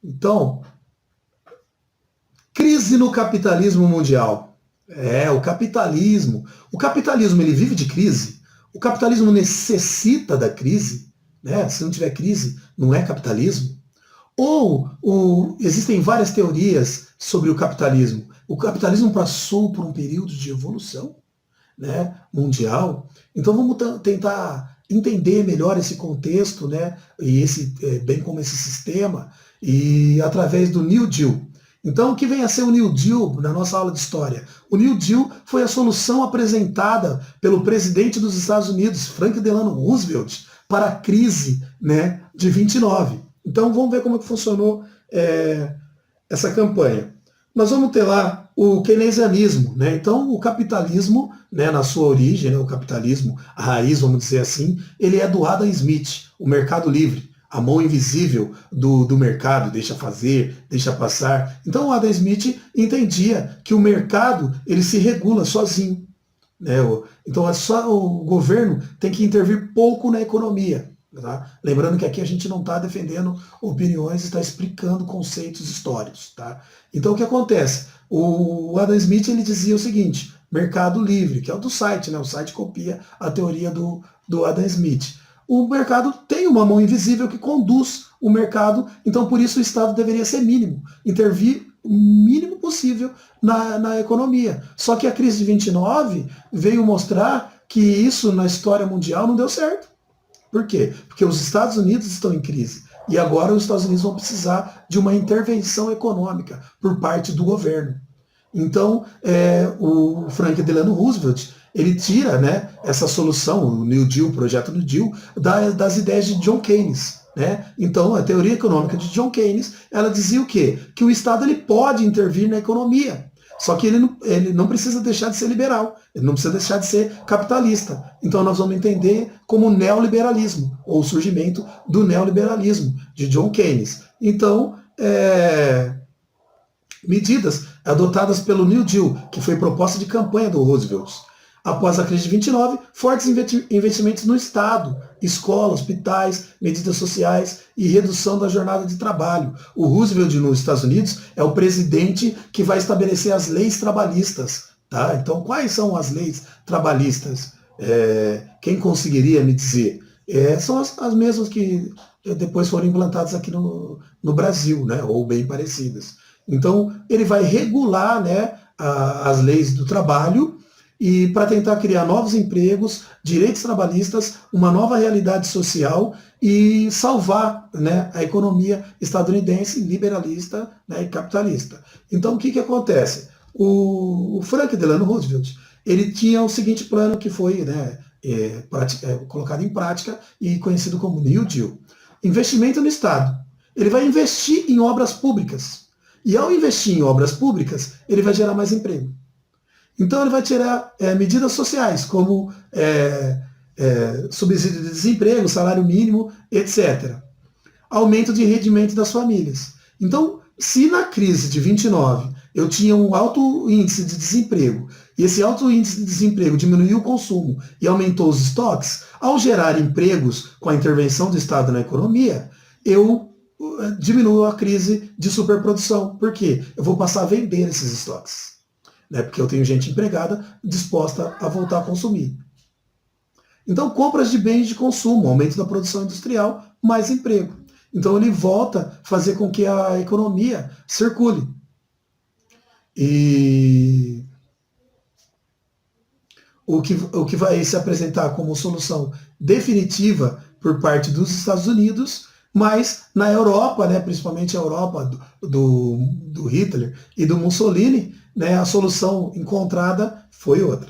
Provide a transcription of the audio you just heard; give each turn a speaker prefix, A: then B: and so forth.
A: Então, crise no capitalismo mundial. O capitalismo. O capitalismo, ele vive de crise. O capitalismo necessita da crise, né? Se não tiver crise, não é capitalismo. Existem várias teorias sobre o capitalismo. O capitalismo passou por um período de evolução, né, mundial. Então vamos tentar entender melhor esse contexto, né, e bem como esse sistema, e através do New Deal. Então, o que vem a ser o New Deal na nossa aula de história? O New Deal foi a solução apresentada pelo presidente dos Estados Unidos, Franklin Delano Roosevelt, para a crise, né, de 29. Então, vamos ver como é que funcionou essa campanha. Nós vamos ter lá o keynesianismo, né? Então, o capitalismo, né, na sua origem, né, o capitalismo, a raiz, vamos dizer assim, ele é do Adam Smith, o mercado livre, a mão invisível do mercado, deixa fazer, deixa passar. Então, o Adam Smith entendia que o mercado ele se regula sozinho, né? Então, só o governo tem que intervir pouco na economia. Tá? Lembrando que aqui a gente não está defendendo opiniões, está explicando conceitos históricos. Tá? Então o que acontece? O Adam Smith ele dizia o seguinte: mercado livre, que é o do site, né? O site copia a teoria do Adam Smith. O mercado tem uma mão invisível que conduz o mercado, então por isso o Estado deveria ser mínimo, intervir o mínimo possível na economia. Só que a crise de 29 veio mostrar que isso na história mundial não deu certo. Por quê? Porque os Estados Unidos estão em crise. E agora os Estados Unidos vão precisar de uma intervenção econômica por parte do governo. Então, o Franklin Delano Roosevelt, ele tira, né, essa solução, o New Deal, o projeto New Deal, das ideias de John Keynes. Né? Então, a teoria econômica de John Keynes, ela dizia o quê? Que o Estado ele pode intervir na economia. Só que ele não precisa deixar de ser liberal, ele não precisa deixar de ser capitalista. Então nós vamos entender como neoliberalismo, ou o surgimento do neoliberalismo, de John Keynes. Então, medidas adotadas pelo New Deal, que foi proposta de campanha do Roosevelt. Após a crise de 29, fortes investimentos no Estado, escola, hospitais, medidas sociais e redução da jornada de trabalho. O Roosevelt nos Estados Unidos é o presidente que vai estabelecer as leis trabalhistas. Tá? Então, quais são as leis trabalhistas? Quem conseguiria me dizer? São as mesmas que depois foram implantadas aqui no Brasil, né? Ou bem parecidas. Então, ele vai regular, né, as leis do trabalho, e para tentar criar novos empregos, direitos trabalhistas, uma nova realidade social e salvar, né, a economia estadunidense liberalista, né, e capitalista. Então o que acontece? O Franklin Delano Roosevelt ele tinha o seguinte plano que foi, né, colocado em prática e conhecido como New Deal. Investimento no Estado. Ele vai investir em obras públicas. E ao investir em obras públicas, ele vai gerar mais emprego. Então ele vai tirar medidas sociais, como subsídio de desemprego, salário mínimo, etc. Aumento de rendimento das famílias. Então, se na crise de 29 eu tinha um alto índice de desemprego, e esse alto índice de desemprego diminuiu o consumo e aumentou os estoques, ao gerar empregos com a intervenção do Estado na economia, eu diminuo a crise de superprodução. Por quê? Eu vou passar a vender esses estoques. Né, porque eu tenho gente empregada disposta a voltar a consumir. Então, compras de bens de consumo, aumento da produção industrial, mais emprego. Então, ele volta a fazer com que a economia circule. E o que vai se apresentar como solução definitiva por parte dos Estados Unidos, mas na Europa, né, principalmente a Europa do Hitler e do Mussolini, né, a solução encontrada foi outra.